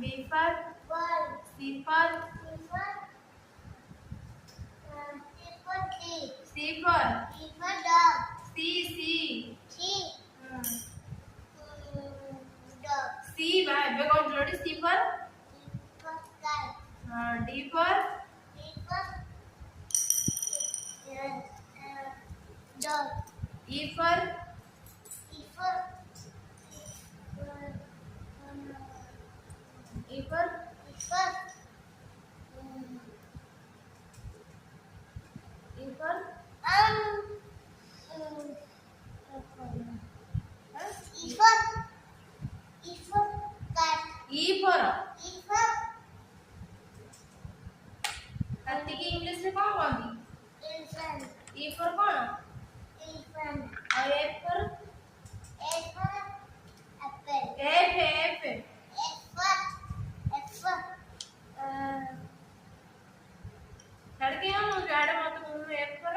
B for ball. C for C for Dog. C C. Hmm. Dog. C बा बे कौन जोड़ी C for Cat. D for D for dog. E for E for E for E for cat. E for E for हाथी की English में कौन कौन elephant. E for कौन Elephant. और F for A for apple. F F for लड़के हैं ना जाड़े मत मुंह में F for